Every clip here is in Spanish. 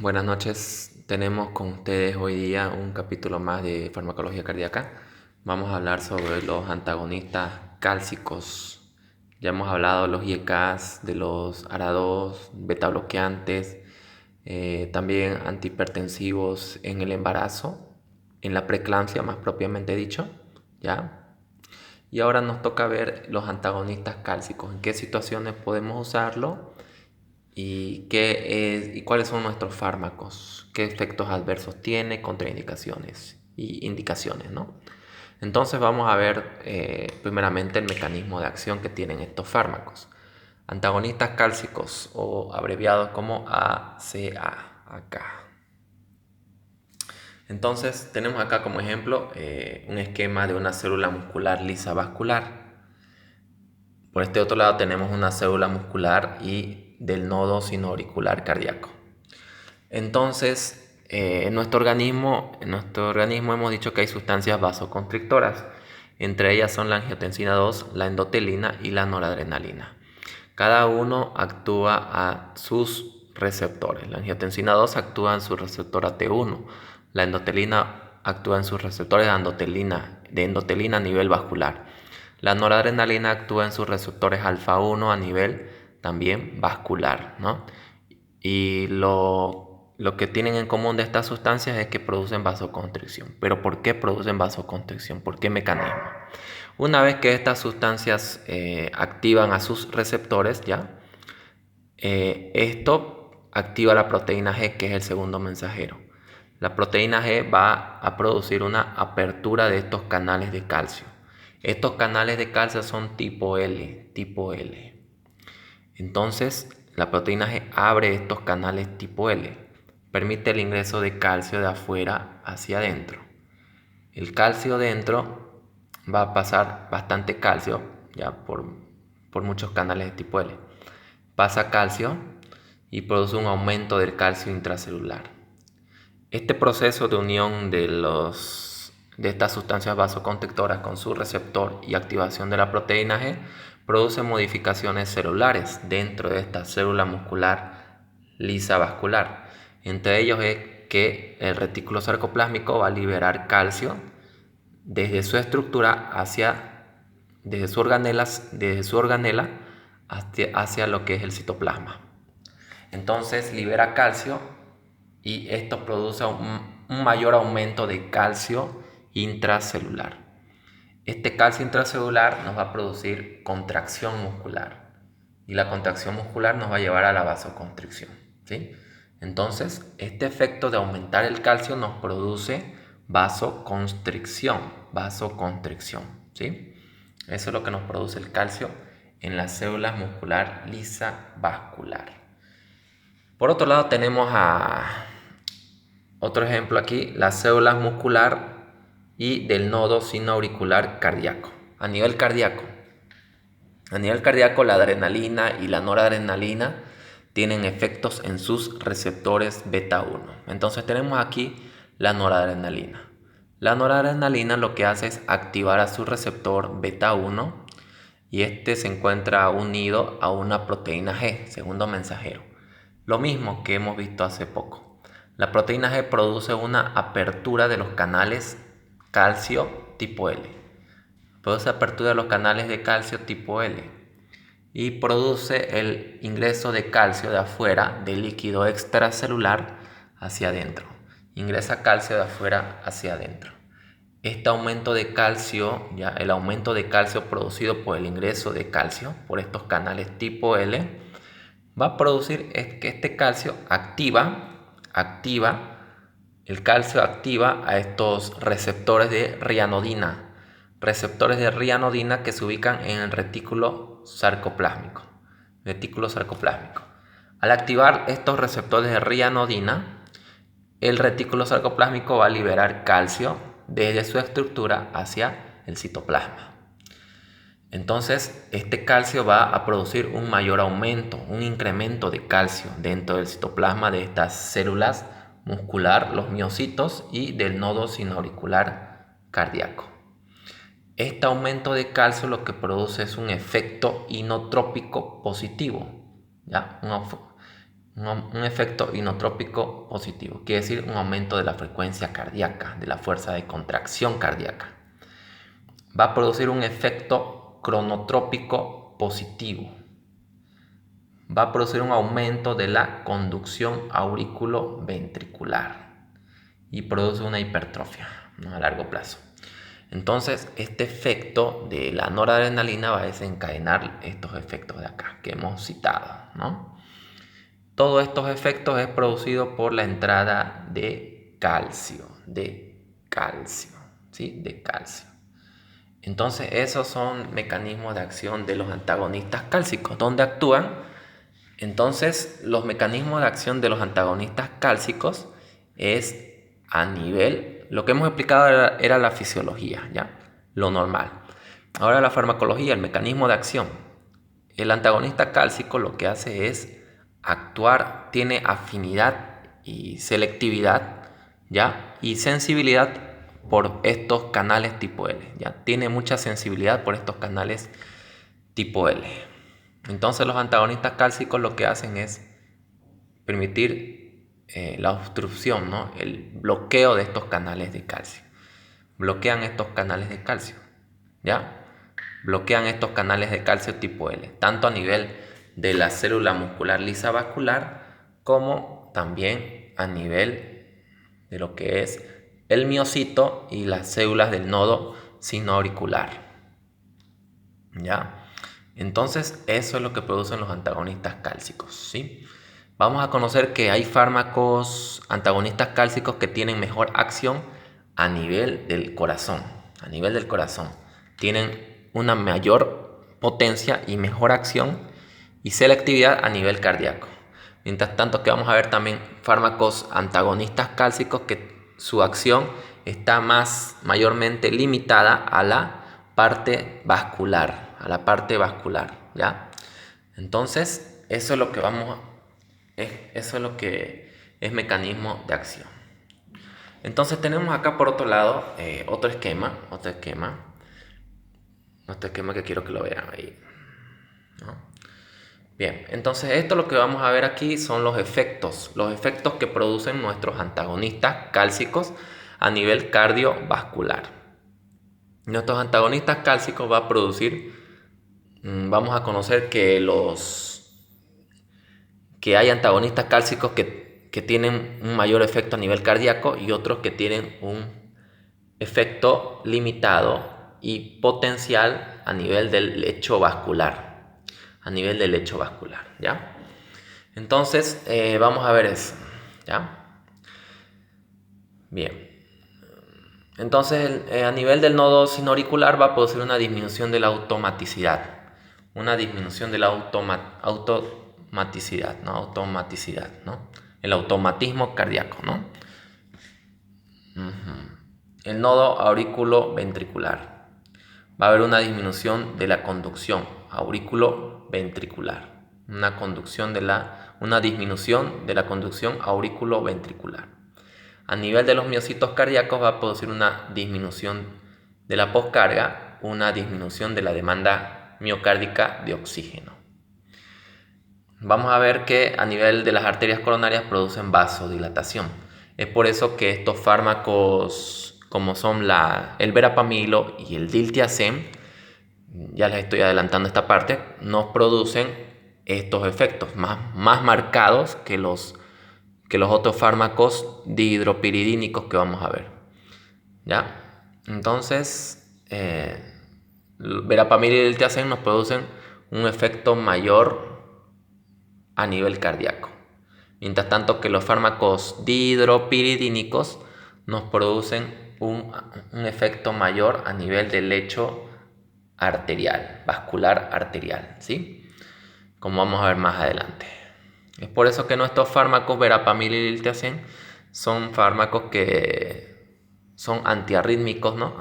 Buenas noches. Tenemos con ustedes hoy día un capítulo más de farmacología cardíaca. Vamos a hablar sobre los antagonistas cálcicos. Ya hemos hablado de los IECAs, de los ARA2, beta bloqueantes, también antihipertensivos en el embarazo, en la preeclampsia más propiamente dicho, ¿ya? Y ahora nos toca ver los antagonistas cálcicos, en qué situaciones podemos usarlo y cuáles son nuestros fármacos, qué efectos adversos tiene, contraindicaciones y indicaciones, ¿no? Entonces vamos a ver primeramente el mecanismo de acción que tienen estos fármacos. Antagonistas cálcicos o abreviados como ACA, acá. Entonces tenemos acá como ejemplo un esquema de una célula muscular lisa vascular. Por este otro lado tenemos una célula muscular y del nodo sinoauricular cardíaco. Entonces, en nuestro organismo hemos dicho que hay sustancias vasoconstrictoras. Entre ellas son la angiotensina 2, la endotelina y la noradrenalina. Cada uno actúa a sus receptores. La angiotensina 2 actúa en su receptor AT1. La endotelina actúa en sus receptores de endotelina a nivel vascular. La noradrenalina actúa en sus receptores alfa 1 a nivel también vascular, ¿no? Y lo que tienen en común de estas sustancias es que producen vasoconstricción. ¿Pero por qué producen vasoconstricción? ¿Por qué mecanismo? Una vez que estas sustancias activan a sus receptores, ¿ya? Esto activa la proteína G, que es el segundo mensajero. La proteína G va a producir una apertura de estos canales de calcio. Estos canales de calcio son tipo L, tipo L. Entonces, la proteína G abre estos canales tipo L, permite el ingreso de calcio de afuera hacia adentro. El calcio dentro va a pasar bastante calcio, ya por muchos canales de tipo L. Pasa calcio y produce un aumento del calcio intracelular. Este proceso de unión de estas sustancias vasoconstrictoras con su receptor y activación de la proteína G produce modificaciones celulares dentro de esta célula muscular lisa vascular. Entre ellos es que el retículo sarcoplásmico va a liberar calcio desde su estructura desde su organela hacia lo que es el citoplasma. Entonces libera calcio y esto produce un mayor aumento de calcio intracelular. Este calcio intracelular nos va a producir contracción muscular y la contracción muscular nos va a llevar a la vasoconstricción, ¿sí? Entonces, este efecto de aumentar el calcio nos produce vasoconstricción, vasoconstricción, ¿sí? Eso es lo que nos produce el calcio en las células muscular lisa vascular. Por otro lado tenemos otro ejemplo aquí, las células muscular y del nodo sinoauricular cardíaco. A nivel cardíaco, la adrenalina y la noradrenalina tienen efectos en sus receptores beta 1. Entonces tenemos aquí la noradrenalina. La noradrenalina lo que hace es activar a su receptor beta 1 y este se encuentra unido a una proteína G, segundo mensajero. Lo mismo que hemos visto hace poco. La proteína G produce una apertura de los canales calcio tipo L. Produce apertura de los canales de calcio tipo L y produce el ingreso de calcio de afuera del líquido extracelular hacia adentro. Ingresa calcio de afuera hacia adentro. Este aumento de calcio, ya el aumento de calcio producido por el ingreso de calcio por estos canales tipo L, va a producir que este calcio el calcio activa a estos receptores de rianodina que se ubican en el retículo sarcoplásmico. Al activar estos receptores de rianodina, el retículo sarcoplásmico va a liberar calcio desde su estructura hacia el citoplasma. Entonces, este calcio va a producir un mayor aumento, un incremento de calcio dentro del citoplasma de estas células muscular, los miocitos y del nodo sinoauricular cardíaco. Este aumento de calcio lo que produce es un efecto inotrópico positivo, ¿ya? un efecto inotrópico positivo, quiere decir un aumento de la frecuencia cardíaca, de la fuerza de contracción cardíaca. Va a producir un efecto cronotrópico positivo. Va a producir un aumento de la conducción auriculoventricular y produce una hipertrofia, ¿no?, a largo plazo. Entonces, este efecto de la noradrenalina va a desencadenar estos efectos de acá que hemos citado, ¿no? Todos estos efectos es producido por la entrada de calcio, ¿sí? De calcio. Entonces, esos son mecanismos de acción de los antagonistas cálcicos. ¿Dónde actúan? Entonces, los mecanismos de acción de los antagonistas cálcicos es a nivel, lo que hemos explicado era la fisiología, ¿ya? Lo normal. Ahora la farmacología, el mecanismo de acción. El antagonista cálcico lo que hace es actuar, tiene afinidad y selectividad, ¿ya? Y sensibilidad por estos canales tipo L, ¿ya? Tiene mucha sensibilidad por estos canales tipo L. Entonces los antagonistas cálcicos lo que hacen es permitir la obstrucción, ¿no?, el bloqueo de estos canales de calcio. Bloquean estos canales de calcio, ¿ya? Bloquean estos canales de calcio tipo L, tanto a nivel de la célula muscular lisa vascular como también a nivel de lo que es el miocito y las células del nodo sinoauricular, ¿ya? Entonces, eso es lo que producen los antagonistas cálcicos, ¿sí? Vamos a conocer que hay fármacos antagonistas cálcicos que tienen mejor acción a nivel del corazón. A nivel del corazón. Tienen una mayor potencia y mejor acción y selectividad a nivel cardíaco. Mientras tanto que vamos a ver también fármacos antagonistas cálcicos que su acción está mayormente limitada a la parte vascular, ¿ya? Entonces, eso es lo que eso es lo que es mecanismo de acción. Entonces tenemos acá por otro lado otro esquema que quiero que lo vean ahí, ¿no? Bien, entonces esto lo que vamos a ver aquí son los efectos que producen nuestros antagonistas cálcicos a nivel cardiovascular. Nuestros antagonistas cálcicos va a producir, vamos a conocer que hay antagonistas cálcicos que tienen un mayor efecto a nivel cardíaco y otros que tienen un efecto limitado y potencial a nivel del lecho vascular. ¿Ya? Entonces, vamos a ver eso, ¿ya? Bien. Entonces, a nivel del nodo sinoauricular va a producir una disminución de la automaticidad. ¿No? El automatismo cardíaco, ¿no? El nodo aurículo-ventricular. Va a haber una disminución de la conducción auriculoventricular. Una disminución de la conducción auriculoventricular. A nivel de los miocitos cardíacos va a producir una disminución de la poscarga, una disminución de la demanda miocárdica de oxígeno. Vamos a ver que a nivel de las arterias coronarias producen vasodilatación. Es por eso que estos fármacos como son el verapamilo y el diltiazem, ya les estoy adelantando esta parte, nos producen estos efectos más marcados que los otros fármacos dihidropiridínicos que vamos a ver, ¿ya? Entonces, verapamilo y diltiazem nos producen un efecto mayor a nivel cardíaco, mientras tanto que los fármacos dihidropiridínicos nos producen un efecto mayor a nivel del lecho arterial, vascular arterial, ¿sí? Como vamos a ver más adelante. Es por eso que nuestros fármacos verapamilo y diltiazem son fármacos que son antiarrítmicos, ¿no?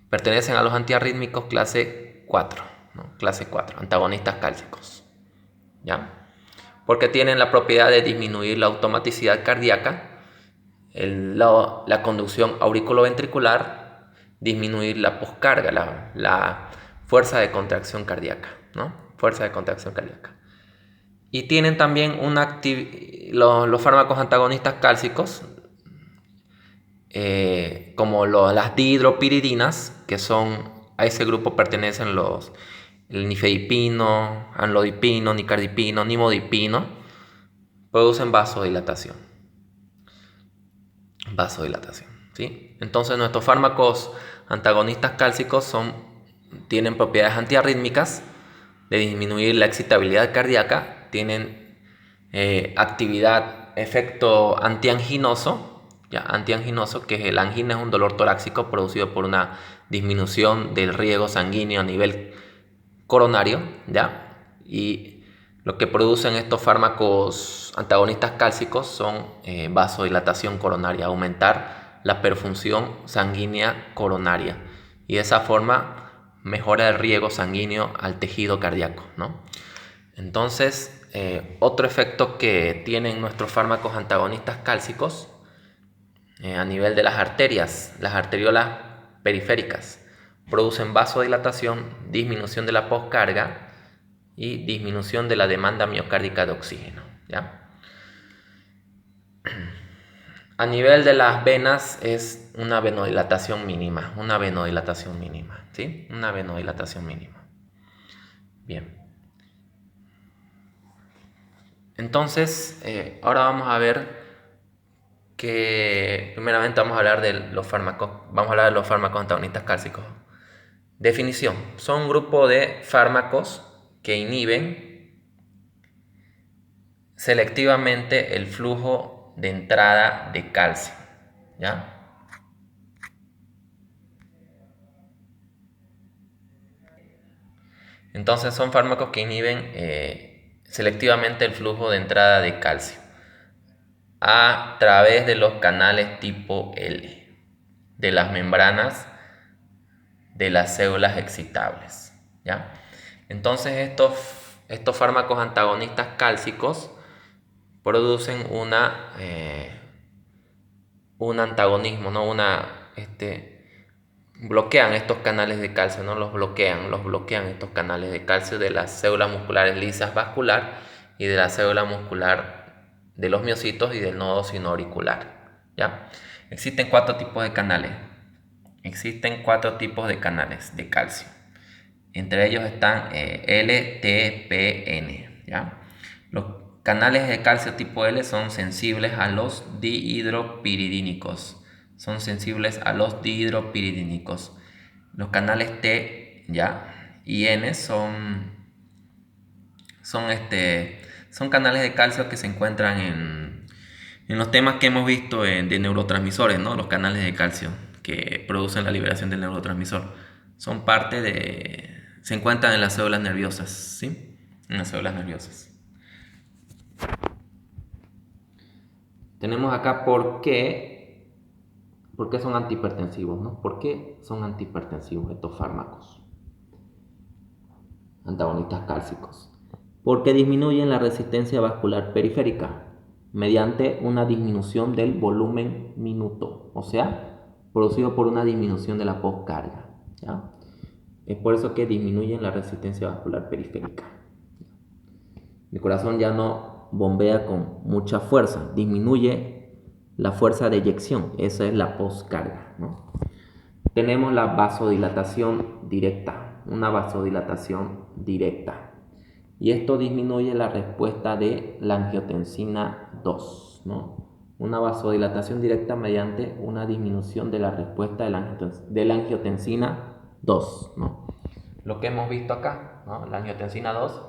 Pertenecen a los antiarrítmicos clase 4, ¿no? Clase 4, antagonistas cálcicos, ¿ya? Porque tienen la propiedad de disminuir la automaticidad cardíaca, la conducción auriculoventricular, disminuir la poscarga, la fuerza de contracción cardíaca, ¿no? Fuerza de contracción cardíaca. Y tienen también los fármacos antagonistas cálcicos, como las dihidropiridinas, que son, a ese grupo pertenecen el nifedipino, amlodipino, nicardipino, nimodipino, producen vasodilatación. Vasodilatación, ¿sí? Entonces nuestros fármacos antagonistas cálcicos tienen propiedades antiarrítmicas, de disminuir la excitabilidad cardíaca, tienen efecto antianginoso, ¿ya? Antianginoso, que la angina es un dolor torácico producido por una disminución del riego sanguíneo a nivel coronario, ¿ya? Y lo que producen estos fármacos antagonistas cálcicos son vasodilatación coronaria, aumentar la perfusión sanguínea coronaria, y de esa forma mejora el riego sanguíneo al tejido cardíaco, ¿no? Entonces, otro efecto que tienen nuestros fármacos antagonistas cálcicos a nivel de las arteriolas periféricas, producen vasodilatación, disminución de la poscarga y disminución de la demanda miocárdica de oxígeno, ¿ya? A nivel de las venas es una venodilatación mínima, ¿sí? Una venodilatación mínima. Bien. Entonces, ahora vamos a ver que primeramente vamos a hablar de los fármacos antagonistas cálcicos. Definición: son un grupo de fármacos que inhiben selectivamente el flujo de entrada de calcio, ¿ya? Entonces son fármacos que inhiben selectivamente el flujo de entrada de calcio a través de los canales tipo L de las membranas de las células excitables, ¿ya? Entonces estos fármacos antagonistas cálcicos producen un antagonismo, ¿no? Bloquean estos canales de calcio, ¿no? Los bloquean estos canales de calcio de las células musculares lisas vascular y de la célula muscular de los miocitos y del nodo sinoauricular, ¿ya? Existen cuatro tipos de canales de calcio. Entre ellos están L, T, P, N, ¿ya? Los canales de calcio tipo L son sensibles a los dihidropiridínicos. Los canales T, ¿ya? Y N son canales de calcio que se encuentran en los temas que hemos visto de neurotransmisores, ¿no? Los canales de calcio que producen la liberación del neurotransmisor se encuentran en las células nerviosas, ¿sí? En las células nerviosas. Tenemos acá por qué son antihipertensivos, ¿no? ¿Por qué son antihipertensivos estos fármacos antagonistas cálcicos? Porque disminuyen la resistencia vascular periférica mediante una disminución del volumen minuto, o sea, producido por una disminución de la poscarga, ¿ya? Es por eso que disminuyen la resistencia vascular periférica. El corazón ya no bombea con mucha fuerza, disminuye la fuerza de eyección, esa es la poscarga, ¿no? Tenemos la vasodilatación directa, una vasodilatación directa. Y esto disminuye la respuesta de la angiotensina 2, ¿no? Una vasodilatación directa mediante una disminución de la respuesta de la angiotensina 2, ¿no? Lo que hemos visto acá, ¿no? La angiotensina 2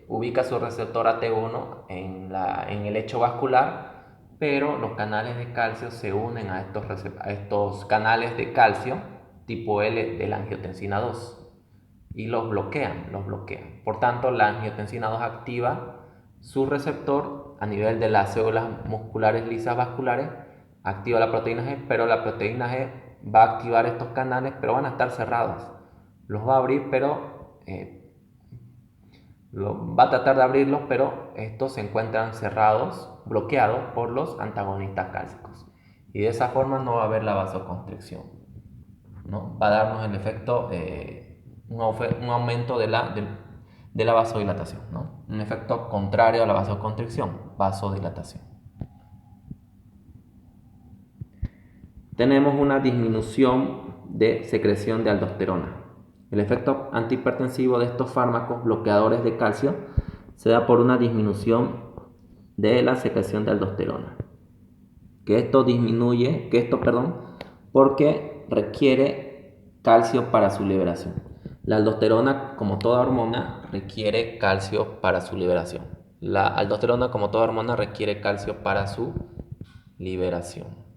ubica su receptor AT1 en el lecho vascular, pero los canales de calcio se unen a estos canales de calcio tipo L de la angiotensina 2 y los bloquean. Por tanto, la angiotensina 2 activa su receptor a nivel de las células musculares lisas vasculares, activa la proteína G, pero la proteína G va a activar estos canales, pero van a estar cerrados. Los va a abrir, pero va a tratar de abrirlos, pero estos se encuentran cerrados, bloqueados por los antagonistas cálcicos. Y de esa forma no va a haber la vasoconstricción, ¿no? Va a darnos el efecto, un aumento de la vasodilatación, ¿no? Un efecto contrario a la vasoconstricción, vasodilatación. Tenemos una disminución de secreción de aldosterona. El efecto antihipertensivo de estos fármacos bloqueadores de calcio se da por una disminución de la secreción de aldosterona. Porque requiere calcio para su liberación. La aldosterona, como toda hormona, requiere calcio para su liberación. La aldosterona, como toda hormona, requiere calcio para su liberación.